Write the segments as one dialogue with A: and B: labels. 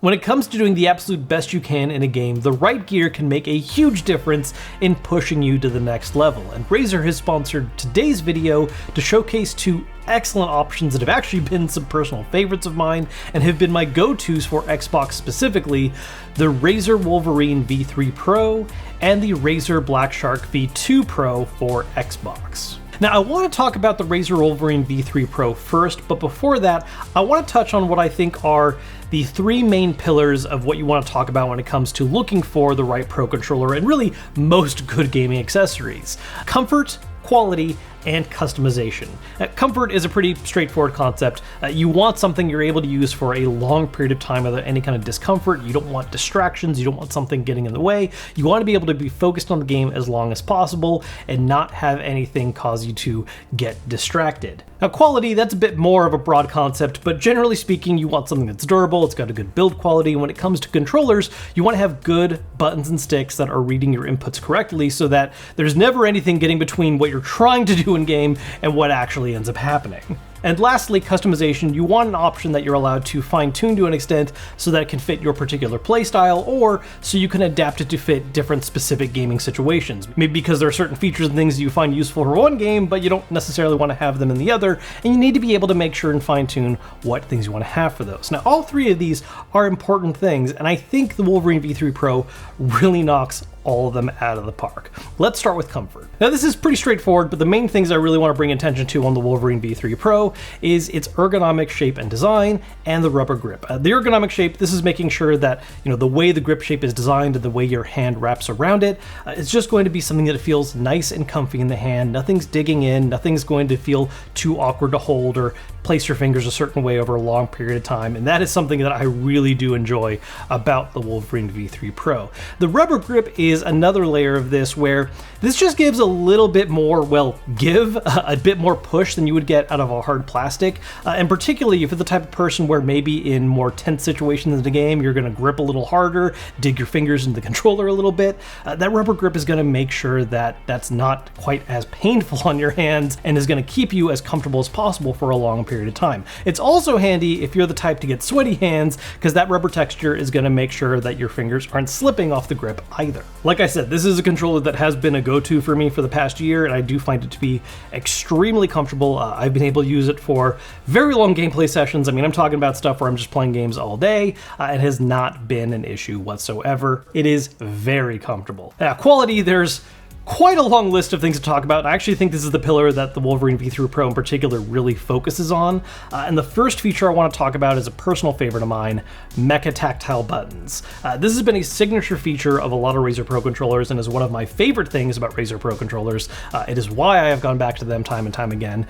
A: When it comes to doing the absolute best you can in a game, the right gear can make a huge difference in pushing you to the next level, and Razer has sponsored today's video to showcase two excellent options that have actually been some personal favorites of mine and have been my go-tos for Xbox specifically: the Razer Wolverine V3 Pro and the Razer BlackShark V2 Pro for Xbox. Now, I want to talk about the Razer Wolverine V3 Pro first, but before that, I want to touch on what I think are the three main pillars of what you want to talk about when it comes to looking for the right Pro controller and really most good gaming accessories: comfort, quality, and customization. Comfort is a pretty straightforward concept. You want something you're able to use for a long period of time without any kind of discomfort. You don't want distractions, you don't want something getting in the way. You want to be able to be focused on the game as long as possible and not have anything cause you to get distracted. Now, quality, that's a bit more of a broad concept, but generally speaking, you want something that's durable, it's got a good build quality, and when it comes to controllers, you want to have good buttons and sticks that are reading your inputs correctly so that there's never anything getting between what you're trying to do in game and what actually ends up happening. And lastly, customization. You want an option that you're allowed to fine-tune to an extent so that it can fit your particular playstyle, or so you can adapt it to fit different specific gaming situations. Maybe because there are certain features and things you find useful for one game, but you don't necessarily want to have them in the other, and you need to be able to make sure and fine-tune what things you want to have for those. Now, all three of these are important things, and I think the Wolverine V3 Pro really knocks all of them out of the park. Let's start with comfort. Now, this is pretty straightforward, but the main things I really want to bring attention to on the Wolverine V3 Pro is its ergonomic shape and design and the rubber grip. The ergonomic shape, this is making sure that, the way the grip shape is designed and the way your hand wraps around it, it's just going to be something that feels nice and comfy in the hand. Nothing's digging in, nothing's going to feel too awkward to hold or place your fingers a certain way over a long period of time, and that is something that I really do enjoy about the Wolverine V3 Pro. The rubber grip is another layer of this, where this just gives a little bit more, a bit more push than you would get out of a hard plastic, and particularly if you're the type of person where maybe in more tense situations in the game, you're going to grip a little harder, dig your fingers into the controller a little bit. That rubber grip is going to make sure that that's not quite as painful on your hands and is going to keep you as comfortable as possible for a long period of time. It's also handy if you're the type to get sweaty hands, because that rubber texture is going to make sure that your fingers aren't slipping off the grip either. Like I said, this is a controller that has been a go-to for me for the past year, and I do find it to be extremely comfortable. I've been able to use it for very long gameplay sessions. I mean, I'm talking about stuff where I'm just playing games all day. It has not been an issue whatsoever. It is very comfortable. Quality, there's quite a long list of things to talk about. I actually think this is the pillar that the Wolverine V3 Pro in particular really focuses on. And the first feature I want to talk about is a personal favorite of mine: Mecha-Tactile buttons. This has been a signature feature of a lot of Razer Pro controllers and is one of my favorite things about Razer Pro controllers. It is why I have gone back to them time and time again.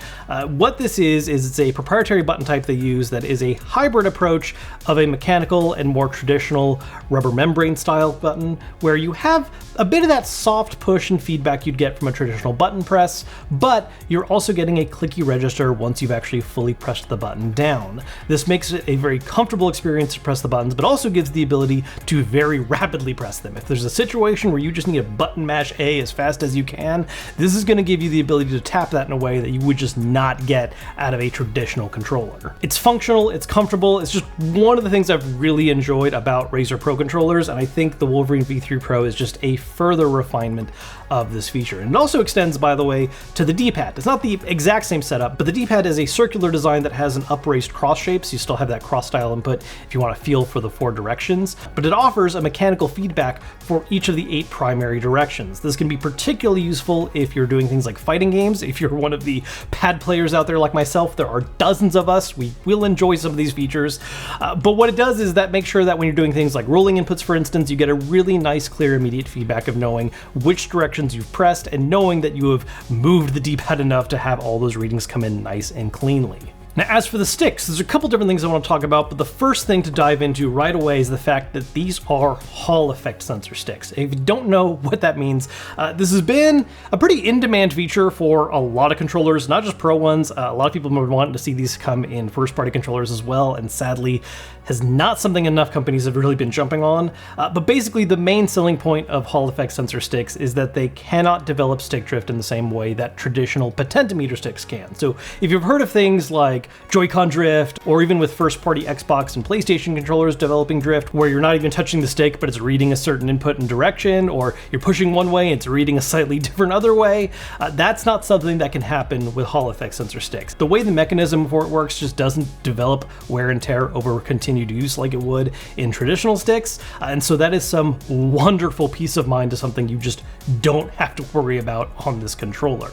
A: What this is it's a proprietary button type they use that is a hybrid approach of a mechanical and more traditional rubber membrane style button, where you have a bit of that soft push and feedback you'd get from a traditional button press, but you're also getting a clicky register once you've actually fully pressed the button down. This makes it a very comfortable experience to press the buttons, but also gives the ability to very rapidly press them. If there's a situation where you just need to button mash A as fast as you can, this is going to give you the ability to tap that in a way that you would just not get out of a traditional controller. It's functional, it's comfortable, it's just one of the things I've really enjoyed about Razer Pro controllers, and I think the Wolverine V3 Pro is just a further refinement of this feature. And it also extends, by the way, to the D-pad. It's not the exact same setup, but the D-pad is a circular design that has an upraised cross shape, so you still have that cross-style input if you want to feel for the 4 directions, but it offers a mechanical feedback for each of the 8 primary directions. This can be particularly useful if you're doing things like fighting games. If you're one of the pad players out there like myself, there are dozens of us, we will enjoy some of these features, but what it does is that makes sure that when you're doing things like rolling inputs, for instance, you get a really nice, clear, immediate feedback of knowing which directions you've pressed and knowing that you have moved the D-pad enough to have all those readings come in nice and cleanly. Now, as for the sticks, there's a couple different things I want to talk about, but the first thing to dive into right away is the fact that these are Hall effect sensor sticks. If you don't know what that means, this has been a pretty in-demand feature for a lot of controllers, not just Pro ones. A lot of people have been wanting to see these come in first-party controllers as well, and sadly, has not something enough companies have really been jumping on. But basically, the main selling point of Hall effect sensor sticks is that they cannot develop stick drift in the same way that traditional potentiometer sticks can. So if you've heard of things like like Joy-Con drift, or even with first-party Xbox and PlayStation controllers developing drift, where you're not even touching the stick, but it's reading a certain input and direction, or you're pushing one way and it's reading a slightly different other way. That's not something that can happen with Hall effect sensor sticks. The way the mechanism for it works just doesn't develop wear and tear over continued use like it would in traditional sticks, and so that is some wonderful peace of mind to something you just don't have to worry about on this controller.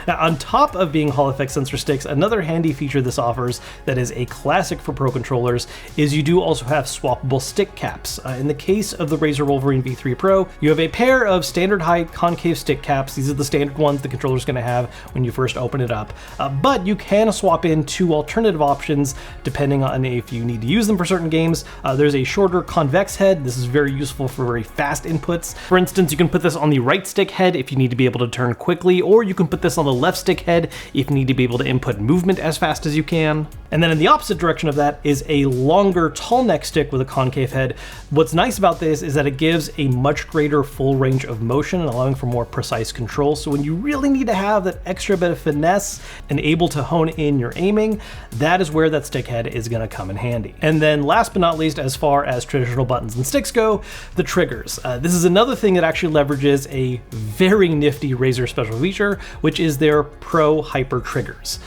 A: Now, on top of being Hall effect sensor sticks, another handy feature this offers that is a classic for Pro controllers is you do also have swappable stick caps. In the case of the Razer Wolverine V3 Pro, you have a pair of standard height concave stick caps. These are the standard ones the controller's going to have when you first open it up, but you can swap in two alternative options depending on if you need to use them for certain games. There's a shorter convex head. This is very useful for very fast inputs. For instance, you can put this on the right stick head if you need to be able to turn quickly, or you can put this on the left stick head if you need to be able to input movement as fast as you can. And then in the opposite direction of that is a longer tall neck stick with a concave head. What's nice about this is that it gives a much greater full range of motion, allowing for more precise control. So when you really need to have that extra bit of finesse and able to hone in your aiming, that is where that stick head is going to come in handy. And then last but not least, as far as traditional buttons and sticks go, the triggers. This is another thing that actually leverages a very nifty Razer special feature, which is their Pro Hyper triggers.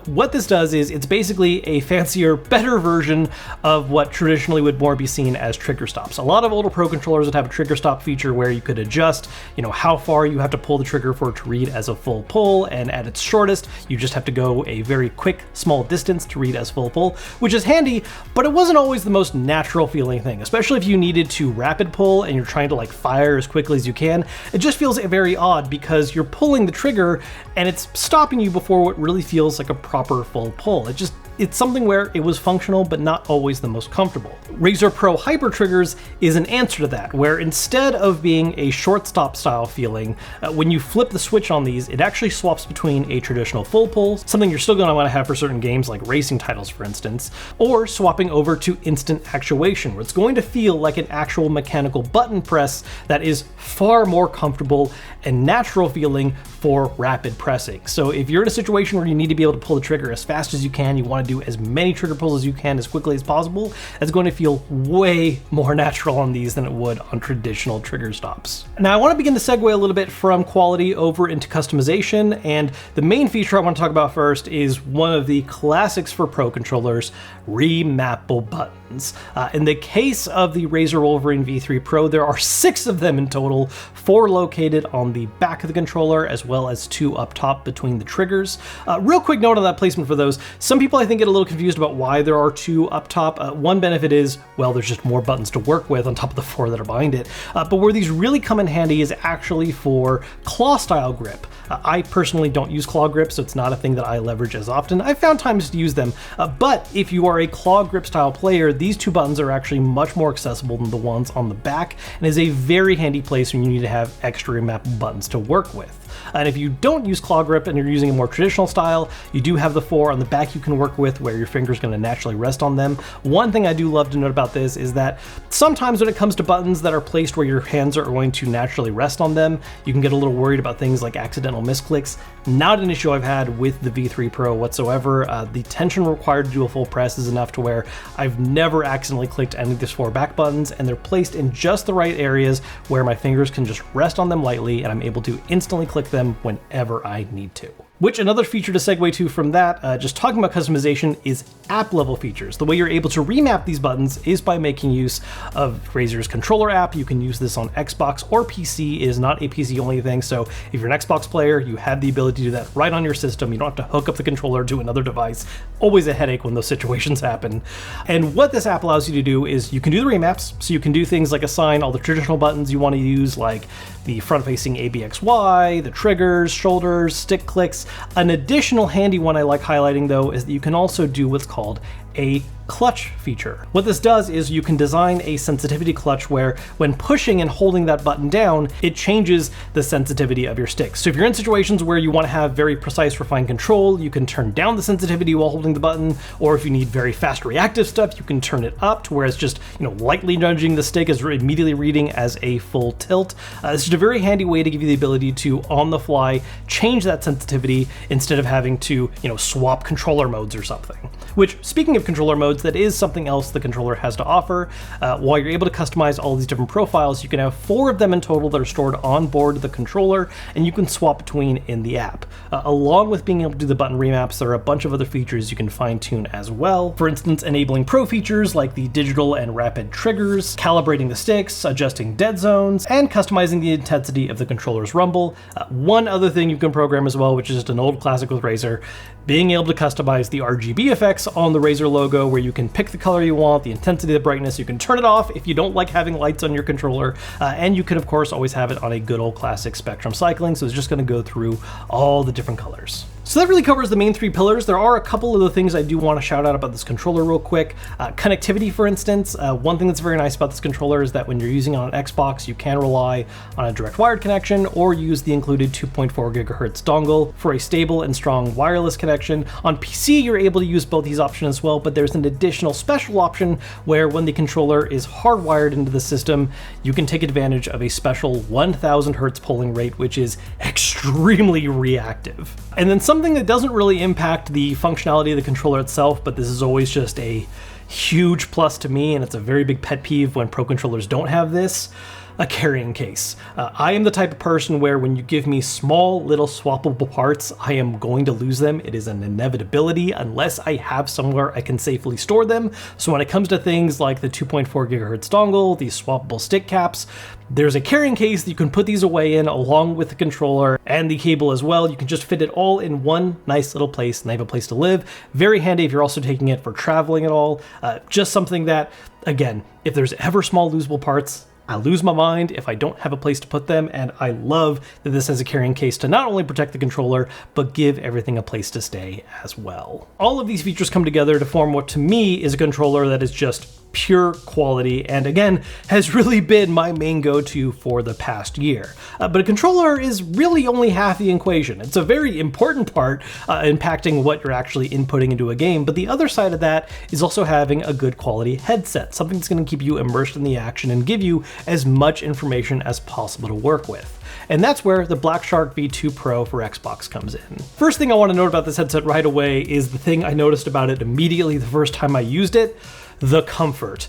A: What this does is it's basically a fancier, better version of what traditionally would more be seen as trigger stops. A lot of older Pro controllers would have a trigger stop feature where you could adjust, how far you have to pull the trigger for it to read as a full pull, and at its shortest, you just have to go a very quick, small distance to read as full pull, which is handy, but it wasn't always the most natural feeling thing, especially if you needed to rapid pull and you're trying to fire as quickly as you can. It just feels very odd because you're pulling the trigger and it's stopping you before what really feels like a proper full pull. It's something where it was functional, but not always the most comfortable. Razer Pro Hyper Triggers is an answer to that, where instead of being a short stop style feeling, when you flip the switch on these, it actually swaps between a traditional full pull, something you're still going to want to have for certain games like racing titles, for instance, or swapping over to instant actuation, where it's going to feel like an actual mechanical button press that is far more comfortable and natural feeling for rapid pressing. So if you're in a situation where you need to be able to pull the trigger as fast as you can, you want to do as many trigger pulls as you can as quickly as possible, it's going to feel way more natural on these than it would on traditional trigger stops. Now I want to begin to segue a little bit from quality over into customization, and the main feature I want to talk about first is one of the classics for Pro controllers, remappable buttons. In the case of the Razer Wolverine V3 Pro, there are 6 of them in total, 4 located on the back of the controller, as well as 2 up top between the triggers. Real quick note on that placement for those. Some people I think get a little confused about why there are 2 up top. One benefit is, well, there's just more buttons to work with on top of the 4 that are behind it. But where these really come in handy is actually for claw style grip. I personally don't use claw grip, so it's not a thing that I leverage as often. I've found times to use them, but if you are a claw grip style player, these 2 buttons are actually much more accessible than the ones on the back, and is a very handy place when you need to have extra remappable buttons to work with. And if you don't use claw grip and you're using a more traditional style, you do have the 4 on the back you can work with where your finger's going to naturally rest on them. One thing I do love to note about this is that sometimes when it comes to buttons that are placed where your hands are going to naturally rest on them, you can get a little worried about things like accidental misclicks. Not an issue I've had with the V3 Pro whatsoever. The tension required to do a full press is enough to where I've never accidentally clicked any of these 4 back buttons, and they're placed in just the right areas where my fingers can just rest on them lightly and I'm able to instantly click them whenever I need to. Which, another feature to segue to from that, just talking about customization, is app level features. The way you're able to remap these buttons is by making use of Razer's controller app. You can use this on Xbox or PC. It is not a PC only thing, so if you're an Xbox player, you have the ability to do that right on your system. You don't have to hook up the controller to another device. Always a headache when those situations happen. And what this app allows you to do is you can do the remaps, so you can do things like assign all the traditional buttons you want to use, like the front-facing ABXY, the triggers, shoulders, stick clicks. An additional handy one I like highlighting though is that you can also do what's called a clutch feature. What this does is you can design a sensitivity clutch where when pushing and holding that button down, it changes the sensitivity of your sticks. So if you're in situations where you want to have very precise, refined control, you can turn down the sensitivity while holding the button, or if you need very fast reactive stuff, you can turn it up to where it's just, lightly nudging the stick is immediately reading as a full tilt. This is a very handy way to give you the ability to, on the fly, change that sensitivity instead of having to, swap controller modes or something. Which, speaking of controller modes, that is something else the controller has to offer. While you're able to customize all these different profiles, you can have 4 of them in total that are stored on board the controller, and you can swap between in the app. Along with being able to do the button remaps, there are a bunch of other features you can fine-tune as well. For instance, enabling pro features like the digital and rapid triggers, calibrating the sticks, adjusting dead zones, and customizing the intensity of the controller's rumble. One other thing you can program as well, which is just an old classic with Razer, being able to customize the RGB effects on the Razer logo, where you can pick the color you want, the intensity, the brightness. You can turn it off if you don't like having lights on your controller, and you can of course always have it on a good old classic spectrum cycling, so it's just going to go through all the different colors. So that really covers the main 3 pillars. There are a couple of the things I do want to shout out about this controller real quick. Connectivity, for instance. One thing that's very nice about this controller is that when you're using it on an Xbox, you can rely on a direct wired connection or use the included 2.4 gigahertz dongle for a stable and strong wireless connection. On PC, you're able to use both these options as well, but there's an additional special option where when the controller is hardwired into the system, you can take advantage of a special 1000 hertz polling rate, which is extremely reactive. And then something that doesn't really impact the functionality of the controller itself, but this is always just a huge plus to me, and it's a very big pet peeve when Pro controllers don't have this: a carrying case. I am the type of person where when you give me small little swappable parts, I am going to lose them. It is an inevitability unless I have somewhere I can safely store them. So when it comes to things like the 2.4 gigahertz dongle, these swappable stick caps, there's a carrying case that you can put these away in along with the controller and the cable as well. You can just fit it all in one nice little place and they have a place to live. Very handy if you're also taking it for traveling at all. Just something that, again, if there's ever small losable parts, I lose my mind if I don't have a place to put them, and I love that this has a carrying case to not only protect the controller, but give everything a place to stay as well. All of these features come together to form what to me is a controller that is just pure quality, and again, has really been my main go-to for the past year. But a controller is really only half the equation. It's a very important part impacting what you're actually inputting into a game, but the other side of that is also having a good quality headset, something that's going to keep you immersed in the action and give you as much information as possible to work with. And that's where the BlackShark V2 Pro for Xbox comes in. First thing I want to note about this headset right away is the thing I noticed about it immediately the first time I used it: the comfort.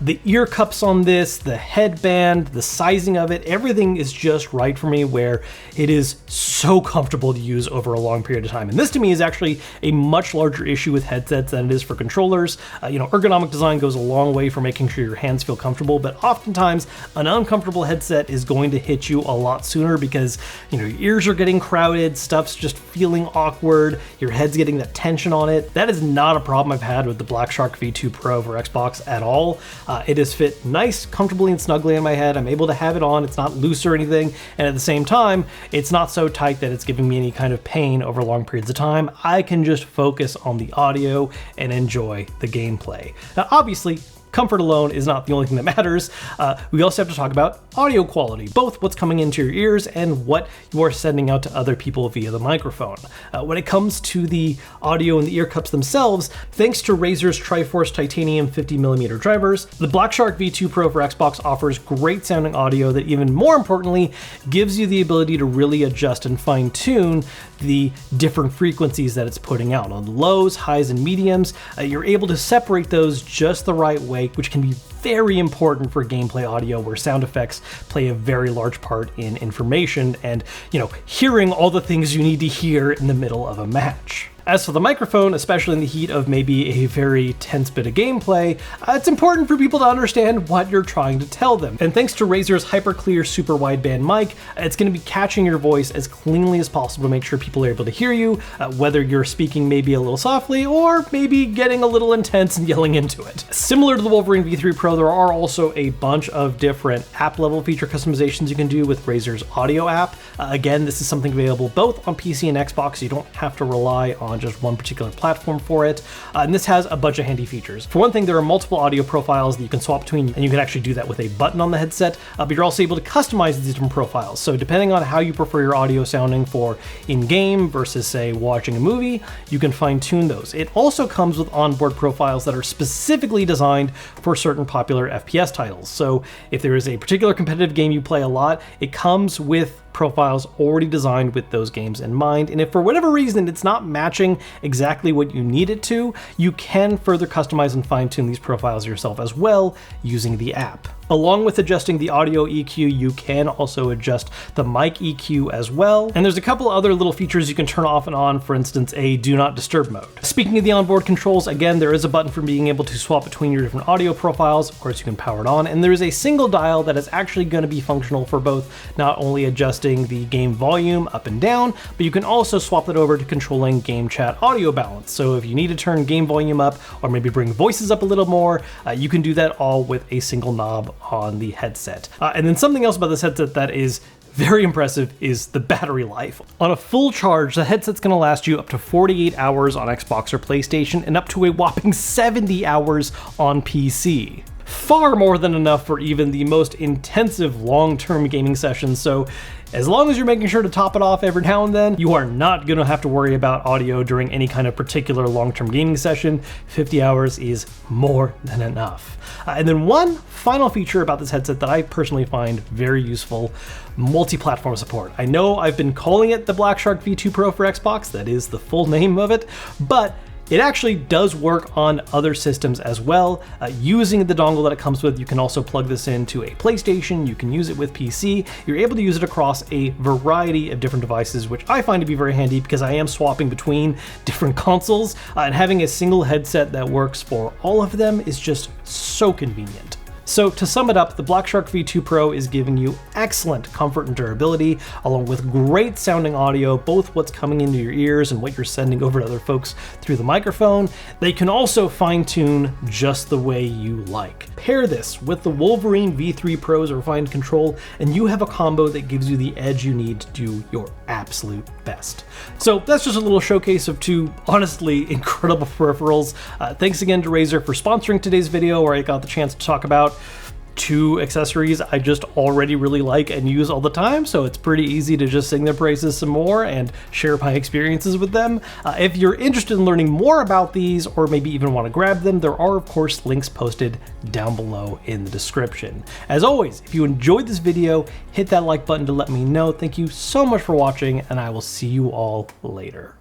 A: The ear cups on this, the headband, the sizing of it, everything is just right for me, where it is so comfortable to use over a long period of time. And this to me is actually a much larger issue with headsets than it is for controllers. Ergonomic design goes a long way for making sure your hands feel comfortable, but oftentimes an uncomfortable headset is going to hit you a lot sooner because your ears are getting crowded, stuff's just feeling awkward, your head's getting that tension on it. That is not a problem I've had with the BlackShark V2 Pro for Xbox at all. It has fit nice, comfortably and snugly in my head. I'm able to have it on, it's not loose or anything, and at the same time, it's not so tight that it's giving me any kind of pain over long periods of time. I can just focus on the audio and enjoy the gameplay. Now, obviously, comfort alone is not the only thing that matters. We also have to talk about audio quality, both what's coming into your ears and what you are sending out to other people via the microphone. When it comes to the audio and the ear cups themselves, thanks to Razer's Triforce titanium 50mm drivers, the BlackShark V2 Pro for Xbox offers great sounding audio that, even more importantly, gives you the ability to really adjust and fine tune the different frequencies that it's putting out. On the lows, highs, and mediums, you're able to separate those just the right way, which can be very important for gameplay audio, where sound effects play a very large part in information and, hearing all the things you need to hear in the middle of a match. As for the microphone, especially in the heat of maybe a very tense bit of gameplay, it's important for people to understand what you're trying to tell them. And thanks to Razer's hyper-clear super wideband mic, it's going to be catching your voice as cleanly as possible to make sure people are able to hear you, whether you're speaking maybe a little softly or maybe getting a little intense and yelling into it. Similar to the Wolverine V3 Pro, there are also a bunch of different app-level feature customizations you can do with Razer's audio app. Again, this is something available both on PC and Xbox, so you don't have to rely on on just one particular platform for it. And this has a bunch of handy features. For one thing, there are multiple audio profiles that you can swap between, and you can actually do that with a button on the headset, but you're also able to customize these different profiles. So depending on how you prefer your audio sounding for in-game versus, say, watching a movie, you can fine-tune those. It also comes with onboard profiles that are specifically designed for certain popular FPS titles. So if there is a particular competitive game you play a lot, it comes with profiles already designed with those games in mind, and if for whatever reason it's not matching exactly what you need it to, you can further customize and fine-tune these profiles yourself as well using the app. Along with adjusting the audio EQ, you can also adjust the mic EQ as well. And there's a couple other little features you can turn off and on, for instance, a do not disturb mode. Speaking of the onboard controls, again, there is a button for being able to swap between your different audio profiles. Of course, you can power it on, and there is a single dial that is actually going to be functional for both not only adjusting the game volume up and down, but you can also swap it over to controlling game chat audio balance. So if you need to turn game volume up or maybe bring voices up a little more, you can do that all with a single knob on the headset. And then something else about this headset that is very impressive is the battery life. On a full charge, the headset's gonna last you up to 48 hours on Xbox or PlayStation and up to a whopping 70 hours on PC. Far more than enough for even the most intensive long-term gaming sessions, so as long as you're making sure to top it off every now and then, you are not going to have to worry about audio during any kind of particular long-term gaming session. 50 hours is more than enough. And then one final feature about this headset that I personally find very useful, multi-platform support. I know I've been calling it the BlackShark V2 Pro for Xbox, that is the full name of it, but it actually does work on other systems as well. Using the dongle that it comes with, you can also plug this into a PlayStation, you can use it with PC, you're able to use it across a variety of different devices, which I find to be very handy because I am swapping between different consoles, and having a single headset that works for all of them is just so convenient. So to sum it up, the BlackShark V2 Pro is giving you excellent comfort and durability, along with great sounding audio, both what's coming into your ears and what you're sending over to other folks through the microphone. They can also fine-tune just the way you like. Pair this with the Wolverine V3 Pro's refined control, and you have a combo that gives you the edge you need to do your absolute best. So that's just a little showcase of two honestly incredible peripherals. Thanks again to Razer for sponsoring today's video, where I got the chance to talk about two accessories I just already really like and use all the time, so it's pretty easy to just sing their praises some more and share my experiences with them. If you're interested in learning more about these, or maybe even want to grab them, there are of course links posted down below in the description. As always, if you enjoyed this video, hit that like button to let me know. Thank you so much for watching, and I will see you all later.